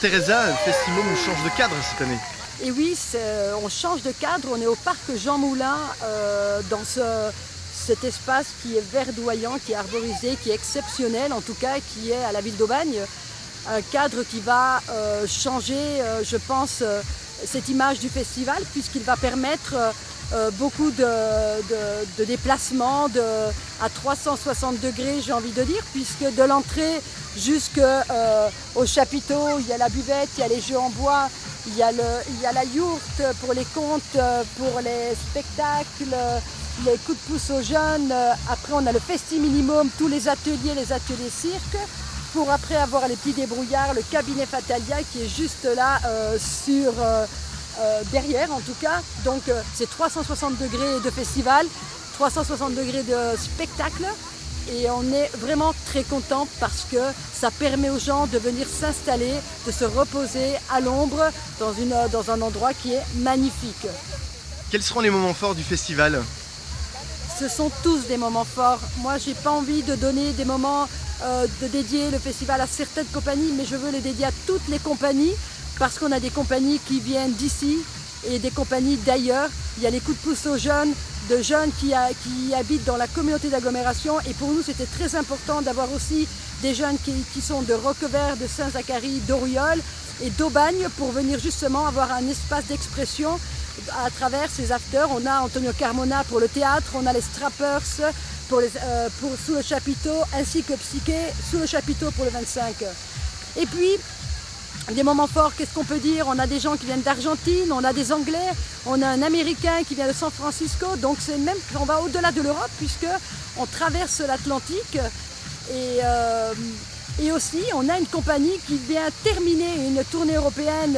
Teresa, Festimum change de cadre cette année. Et oui, on change de cadre, on est au parc Jean Moulin, dans cet espace qui est verdoyant, qui est arborisé, qui est exceptionnel en tout cas, qui est à la ville d'Aubagne. Un cadre qui va changer, je pense, cette image du festival, puisqu'il va permettre beaucoup de déplacements à 360 degrés, j'ai envie de dire, puisque de l'entrée jusqu'au chapiteau, il y a la buvette, il y a les jeux en bois, il y a la yourte pour les contes, pour les spectacles, les coups de pouce aux jeunes. Après, on a le Festi Minimum, tous les ateliers cirque, pour après avoir les petits débrouillards, le cabinet Fatalia qui est juste là derrière en tout cas. Donc c'est 360 degrés de festival, 360 degrés de spectacle. Et on est vraiment très content parce que ça permet aux gens de venir s'installer, de se reposer à l'ombre dans un endroit qui est magnifique. Quels seront les moments forts du festival ? Ce sont tous des moments forts. Moi, j'ai pas envie de donner des moments, de dédier le festival à certaines compagnies, mais je veux les dédier à toutes les compagnies parce qu'on a des compagnies qui viennent d'ici et des compagnies d'ailleurs. Il y a les coups de pouce aux jeunes, de jeunes qui habitent dans la communauté d'agglomération, et pour nous c'était très important d'avoir aussi des jeunes qui sont de Roquevert, de Saint-Zacharie, d'Auriol et d'Aubagne pour venir justement avoir un espace d'expression à travers ces afters. On a Antonio Carmona pour le théâtre, on a les Strappers pour sous le chapiteau, ainsi que Psyché sous le chapiteau pour le 25. Et puis des moments forts, qu'est-ce qu'on peut dire? On a des gens qui viennent d'Argentine, on a des Anglais, on a un Américain qui vient de San Francisco, donc c'est même qu'on va au-delà de l'Europe puisque on traverse l'Atlantique. Et aussi on a une compagnie qui vient terminer une tournée européenne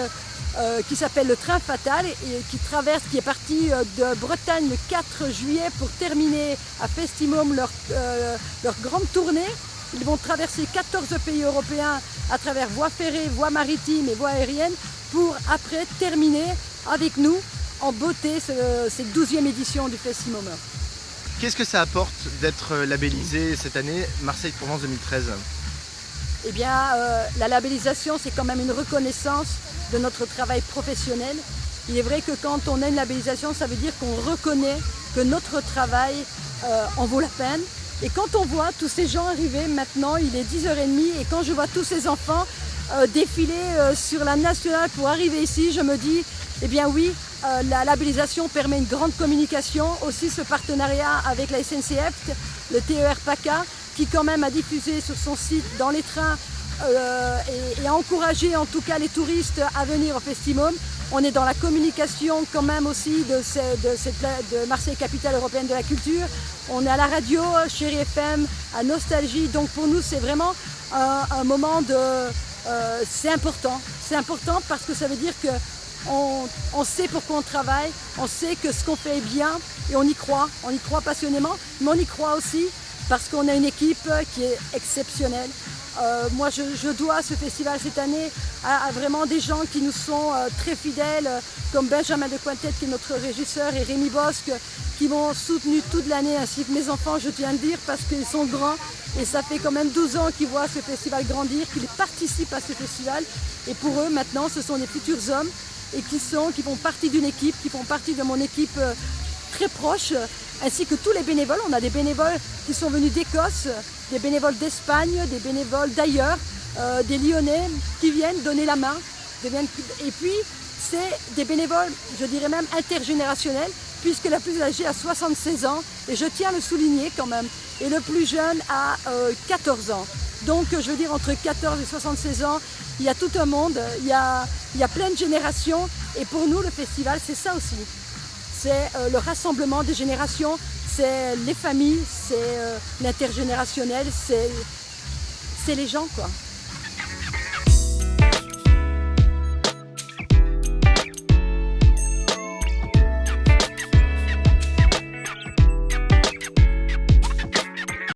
qui s'appelle le Train Fatal et qui est partie de Bretagne le 4 juillet pour terminer à Festimum leur grande tournée. Ils vont traverser 14 pays européens à travers voies ferrées, voies maritimes et voies aériennes pour après terminer avec nous en beauté cette 12e édition du Festimum. Qu'est-ce que ça apporte d'être labellisé cette année Marseille-Provence 2013 ? Eh bien, la labellisation, c'est quand même une reconnaissance de notre travail professionnel. Il est vrai que quand on a une labellisation, ça veut dire qu'on reconnaît que notre travail en vaut la peine. Et quand on voit tous ces gens arriver maintenant, il est 10h30, et quand je vois tous ces enfants défiler sur la nationale pour arriver ici, je me dis, eh bien oui, la labellisation permet une grande communication, aussi ce partenariat avec la SNCF, le TER PACA, qui quand même a diffusé sur son site dans les trains et a encouragé en tout cas les touristes à venir au Festimum. On est dans la communication quand même aussi de Marseille, capitale européenne de la culture. On est à la radio, Chéri FM, à Nostalgie. Donc pour nous, c'est vraiment un moment c'est important. C'est important parce que ça veut dire qu'on sait pourquoi on travaille, on sait que ce qu'on fait est bien et on y croit passionnément, mais on y croit aussi parce qu'on a une équipe qui est exceptionnelle. Moi, je dois ce festival cette année à vraiment des gens qui nous sont très fidèles, comme Benjamin de Cointet, qui est notre régisseur, et Rémi Bosque, qui m'ont soutenu toute l'année, ainsi que mes enfants, je tiens à le dire, parce qu'ils sont grands. Et ça fait quand même 12 ans qu'ils voient ce festival grandir, qu'ils participent à ce festival. Et pour eux, maintenant, ce sont des futurs hommes et qui font partie d'une équipe, qui font partie de mon équipe très proche, ainsi que tous les bénévoles. On a des bénévoles qui sont venus d'Écosse, des bénévoles d'Espagne, des bénévoles d'ailleurs, des Lyonnais qui viennent donner la main. Et puis, c'est des bénévoles, je dirais même intergénérationnels, puisque la plus âgée a 76 ans, et je tiens à le souligner quand même, et le plus jeune a 14 ans. Donc, je veux dire, entre 14 et 76 ans, il y a tout un monde, il y a plein de générations, et pour nous, le festival, c'est ça aussi. C'est le rassemblement des générations, c'est les familles, c'est l'intergénérationnel, c'est les gens, quoi.